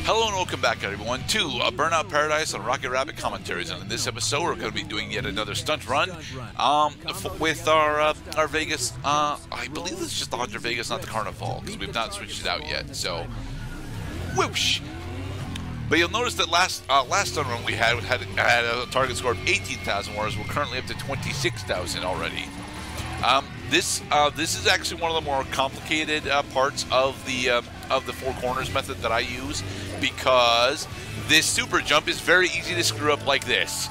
Hello and welcome back, everyone, to Burnout Paradise on Rocket Rabbit Commentaries. And in this episode, we're going to be doing yet another stunt run with our Vegas. I believe it's just the Hunter Vegas, not the Carnival, because we've not switched it out yet. So, whoosh! But you'll notice that last stunt run we had a target score of 18,000, whereas we're currently up to 26,000 already. This is actually one of the more complicated parts of the four corners method that I use, because this super jump is very easy to screw up like this.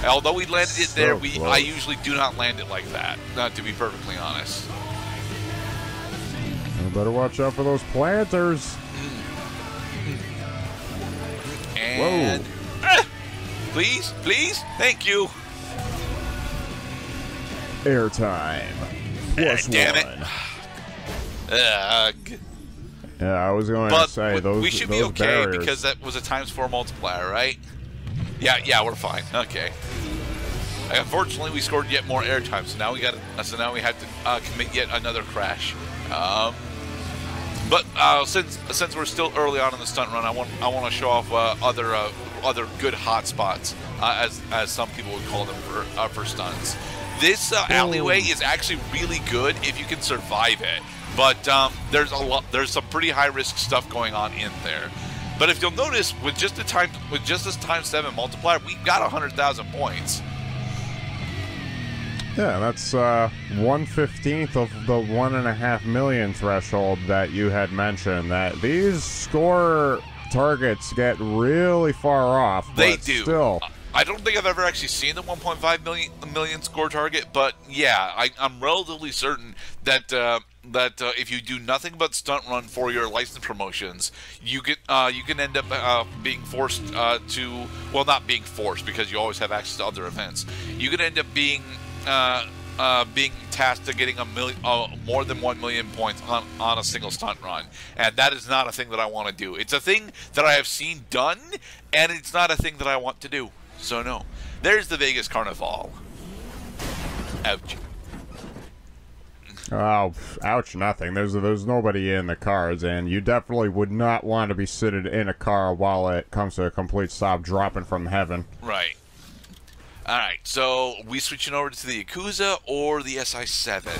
Although we landed it there, I usually do not land it like that, to be perfectly honest. You better watch out for those planters. And please, thank you. Airtime. Plus damn one. It. Yeah, I was going to say those. We should be okay barriers. because that was a ×4 multiplier, right? Yeah, we're fine. Okay. Unfortunately, we scored yet more airtime, so now we have to commit yet another crash. But since we're still early on in the stunt run, I want to show off other good hot spots, as some people would call them for stunts. This alleyway is actually really good if you can survive it, but there's some pretty high risk stuff going on in there. But if you'll notice, with just this ×7 multiplier, we got 100,000 points. Yeah, that's 1/15 of the 1.5 million threshold that you had mentioned. That these score targets get really far off. They but do. Still. I don't think I've ever actually seen the 1.5 million score target, but yeah, I'm relatively certain that if you do nothing but stunt run for your license promotions, you can end up being forced to, well, not being forced because you always have access to other events. You can end up being tasked to getting more than 1 million points on a single stunt run, and that is not a thing that I want to do. It's a thing that I have seen done, and it's not a thing that I want to do. So no. There's the Vegas Carnival. Ouch. Oh, ouch, nothing. There's nobody in the cars, and you definitely would not want to be sitting in a car while it comes to a complete stop dropping from heaven. Right. Alright, so we switching over to the Yakuza or the SI7?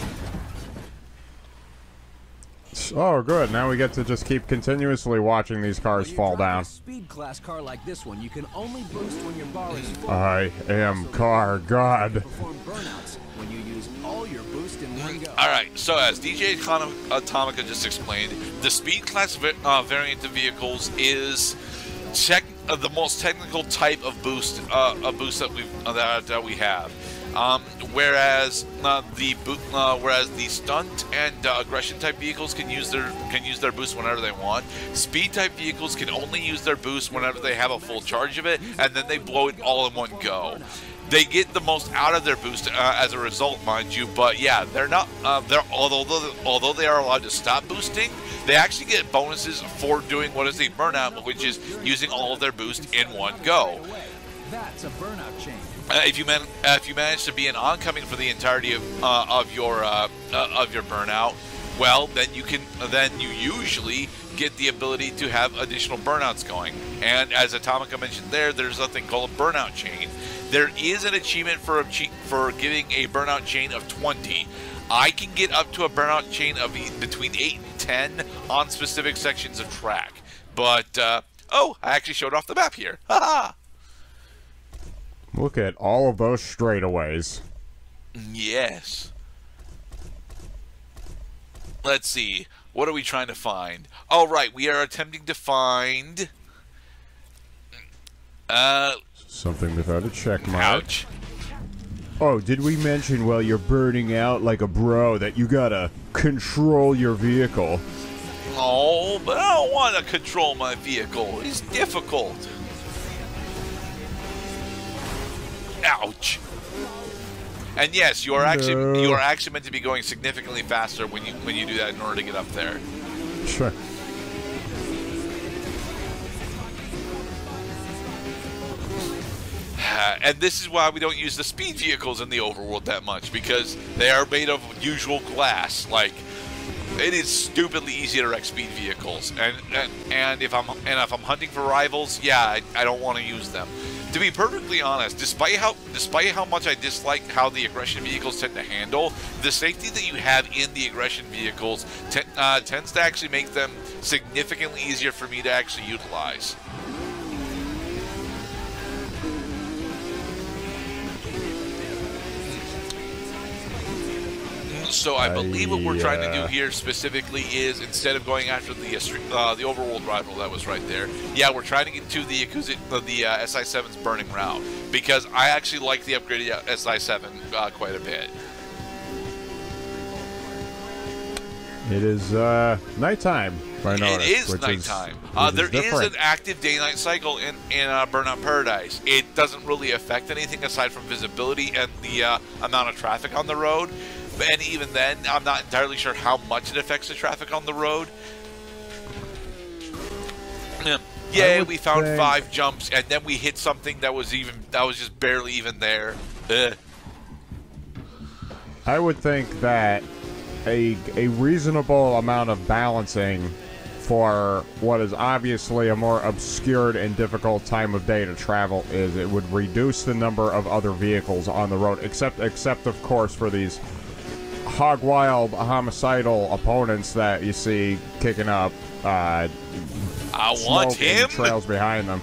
Oh, good. Now we get to just keep continuously watching these cars fall down. A speed class car like this one, you can only boost when your bar is full. I am car god. Perform burnouts when you use all your boost in one go. Alright, so as DJ Atomica just explained, the speed class variant of vehicles is the most technical type of boost, that we have. Whereas the stunt and aggression type vehicles can use their boost whenever they want. Speed type vehicles can only use their boost whenever they have a full charge of it, and then they blow it all in one go. They get the most out of their boost as a result, mind you. But yeah, they're not. Although they are allowed to stop boosting, they actually get bonuses for doing what is a burnout, which is using all of their boost in one go. That's a burnout chain. If you manage to be an oncoming for the entirety of your burnout, well, then you usually get the ability to have additional burnouts going. And as Atomica mentioned there's a thing called a burnout chain. There is an achievement for giving a burnout chain of 20. I can get up to a burnout chain of between 8 and 10 on specific sections of track. But oh, I actually showed off the map here. Haha. Look at all of those straightaways. Yes. Let's see. What are we trying to find? Oh, right. We are attempting to find... something without a check mark. Ouch. Oh, did we mention while you're burning out like a bro that you gotta control your vehicle? Oh, but I don't want to control my vehicle. It's difficult. Ouch. And yes, you are actually meant to be going significantly faster when you do that in order to get up there. Sure. And this is why we don't use the speed vehicles in the overworld that much, because they are made of usual glass. Like, It is stupidly easy to wreck speed vehicles, and if I'm hunting for rivals, yeah, I don't want to use them. To be perfectly honest, despite how much I dislike how the aggression vehicles tend to handle, the safety that you have in the aggression vehicles tends to actually make them significantly easier for me to actually utilize. So I believe what we're trying to do here specifically is, instead of going after the overworld rival that was right there, yeah, we're trying to get to the SI7's burning route, because I actually like the upgraded SI7 quite a bit. It is nighttime. It is nighttime. There is an active day-night cycle in Burnout Paradise. It doesn't really affect anything aside from visibility and the amount of traffic on the road. And even then, I'm not entirely sure how much it affects the traffic on the road. Yeah, we found 5 jumps, and then we hit something that was just barely even there. I would think that a reasonable amount of balancing for what is obviously a more obscured and difficult time of day to travel is it would reduce the number of other vehicles on the road, except of course for these hog wild homicidal opponents that you see kicking up I want him. Trails behind them.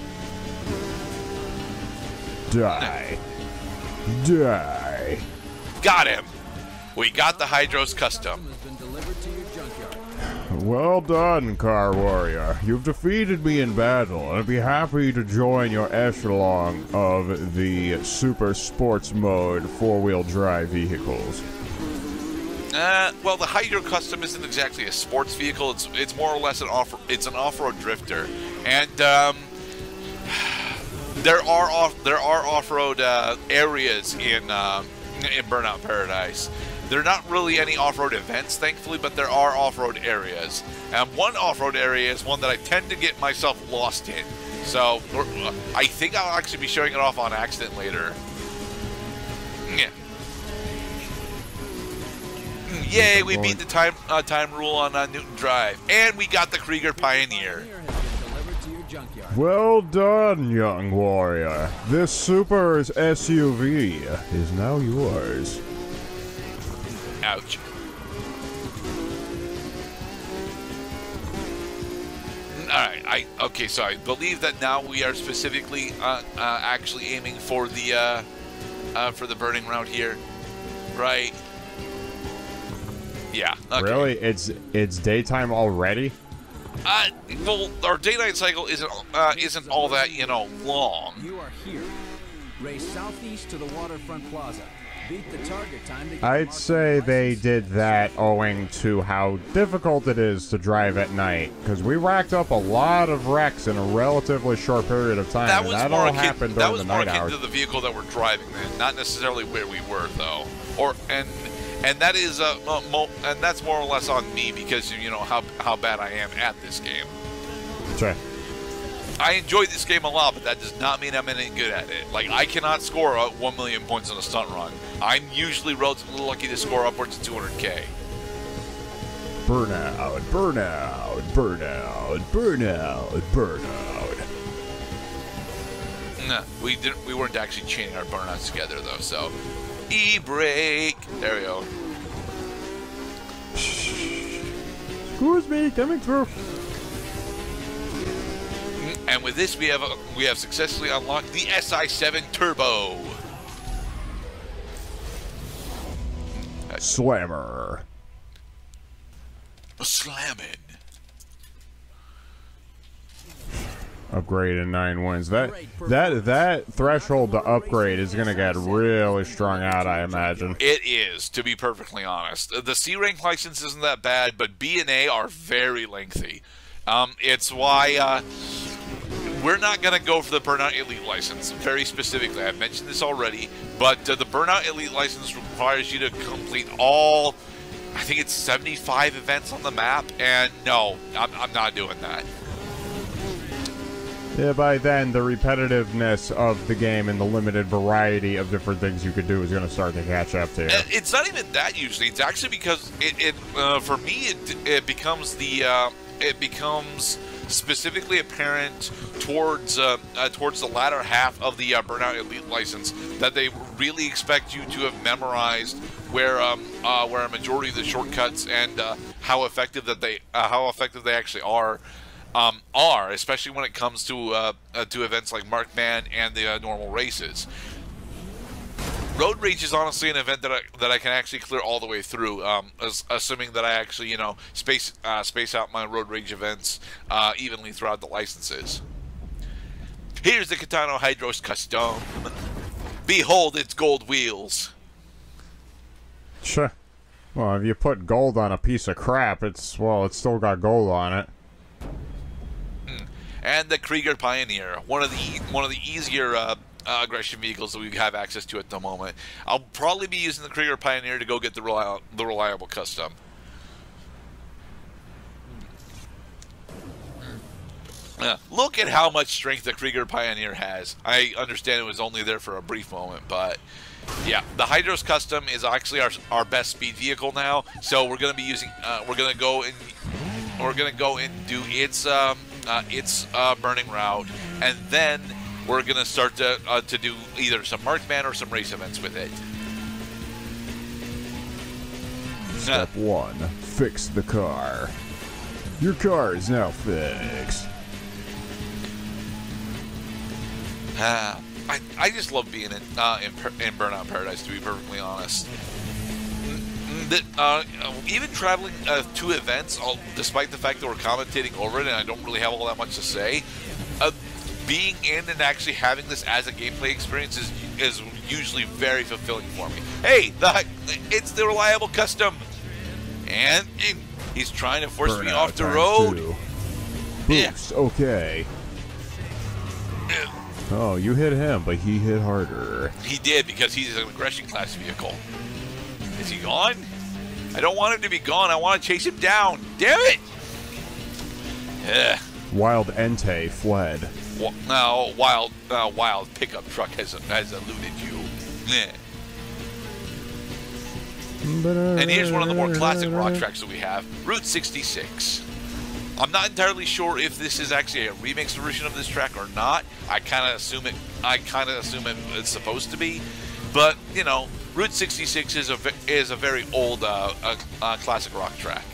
Die. Got him. We got the Hydros Custom. Well done, Car Warrior. You've defeated me in battle, and I'd be happy to join your echelon of the super sports mode 4-wheel drive vehicles. Well, the Hydro Custom isn't exactly a sports vehicle. It's more or less an off-road drifter, and there are off-road areas in Burnout Paradise. There are not really any off-road events, thankfully, but there are off-road areas. And one off-road area is one that I tend to get myself lost in. So I think I'll actually be showing it off on accident later. Yeah. Yay, we beat the time rule on Newton Drive. And we got the Krieger Pioneer. Well done, young warrior. This super's SUV is now yours. Ouch. Alright, okay, so I believe that now we are specifically actually aiming for the burning route here. Right? Yeah. Okay. Really? It's daytime already? Well, our day-night cycle isn't all that, long. You are here. Race southeast to the waterfront plaza. Beat the target time to get I'd say they did that owing to how difficult it is to drive at night, because we racked up a lot of wrecks in a relatively short period of time. That all happened during the night hours. That was more akin to the vehicle that we're driving then, not necessarily where we were though. And that is and that's more or less on me because how bad I am at this game. Sure. I enjoy this game a lot, but that does not mean I'm any good at it. Like, I cannot score 1 million points on a stunt run. I'm usually relatively lucky to score upwards of 200K. Burnout, burnout, burnout, burnout, burnout. Nah, we weren't actually chaining our burnouts together though, so e-brake. There we go. Excuse me, coming through. And with this, we have successfully unlocked the SI7 Turbo. Slammer. Slamming. Upgrade in 9 wins. That threshold to upgrade is gonna get really strung out, I imagine. It is, to be perfectly honest. The C rank license isn't that bad, but B and A are very lengthy. It's why we're not going to go for the Burnout Elite license, very specifically. I've mentioned this already, but the Burnout Elite license requires you to complete all, I think it's 75 events on the map, and no, I'm not doing that. Yeah, by then, the repetitiveness of the game and the limited variety of different things you could do is going to start to catch up to you. It's not even that usually. It's actually because for me, it becomes specifically apparent towards the latter half of the Burnout Elite license that they really expect you to have memorized where a majority of the shortcuts and how effective they actually are, especially when it comes to events like Markman and the normal races. Road Rage is honestly an event that I can actually clear all the way through, assuming that I actually space out my Road Rage events evenly throughout the licenses. Here's the Katana Hydros Custom. Behold its gold wheels. Sure. Well, if you put gold on a piece of crap, it's still got gold on it. And the Krieger Pioneer, one of the easier aggression vehicles that we have access to at the moment. I'll probably be using the Krieger Pioneer to go get the reliable custom. Look at how much strength the Krieger Pioneer has. I understand it was only there for a brief moment, but yeah, the Hydros Custom is actually our best speed vehicle now. So we're going to be using. We're going to go and do its burning route, and then we're going to start to do either some Markman or some race events with it. Step 1: fix the car. Your car is now fixed. I just love being in Burnout Paradise, to be perfectly honest. Even traveling to events, despite the fact that we're commentating over it and I don't really have all that much to say, being in and actually having this as a gameplay experience is usually very fulfilling for me. Hey, it's the reliable custom, and he's trying to force me off the road. Boost, okay. Oh, you hit him, but he hit harder. He did, because he's an aggression class vehicle. Is he gone? I don't want him to be gone. I want to chase him down. Damn it! Wild Entei fled. No, wild pickup truck has eluded you. And here's one of the more classic rock tracks that we have, Route 66. I'm not entirely sure if this is actually a remix version of this track or not. I kind of assume it's supposed to be, but Route 66 is a very old classic rock track.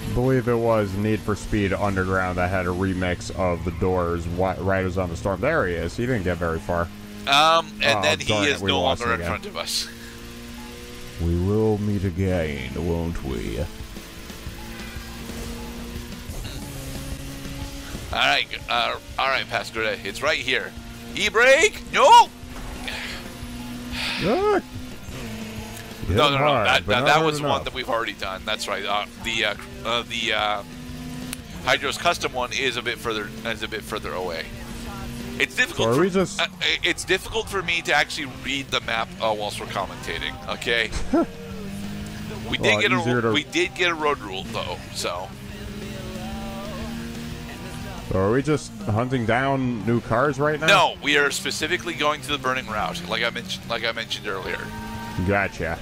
I believe it was Need for Speed Underground that had a remix of The Doors' Riders on the Storm. There he is. He didn't get very far. Then he is no longer in front of us. We will meet again, won't we? All right, Pastor. It's right here. E-brake? No. No. That was one that we've already done. That's right. The Hydros Custom one is a bit further away. It's difficult. It's difficult for me to actually read the map whilst we're commentating. Okay. We did get a road rule though, so. So are we just hunting down new cars right now? No, we are specifically going to the burning route, like I mentioned earlier. Gotcha.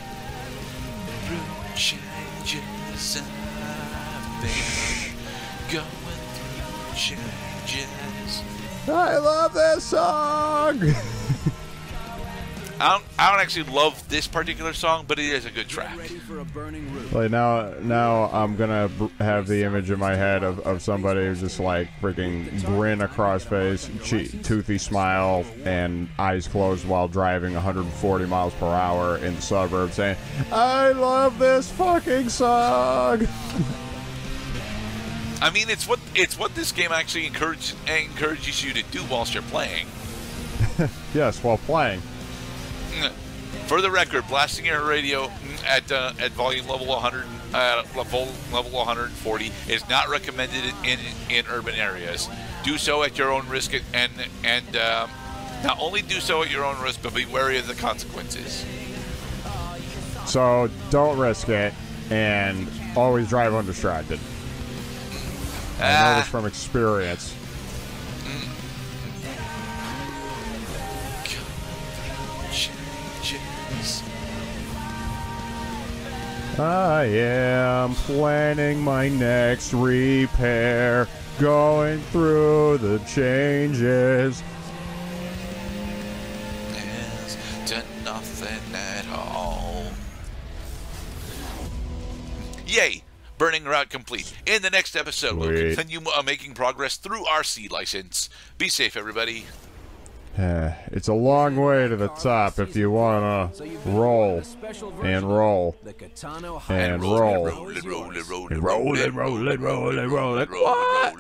I love this song. I don't actually love this particular song, but it is a good track. Like now I'm gonna have the image in my head of somebody who's just like freaking grin across face, toothy smile, and eyes closed while driving 140 miles per hour in the suburbs, saying, "I love this fucking song." I mean, it's what this game actually encourages you to do whilst you're playing. Yes, while playing. For the record, blasting your radio at volume level 100, level 140 is not recommended in urban areas. Do so at your own risk, and not only do so at your own risk, but be wary of the consequences. So don't risk it, and always drive undistracted. I know this from experience. Changes. I am planning my next repair, going through the changes. Is to nothing at all. Yay! Burning route complete. In the next episode, we'll continue making progress through our C license. Be safe, everybody. It's a long way to the top if you want to roll and roll and roll and roll and roll and roll and roll and roll and roll.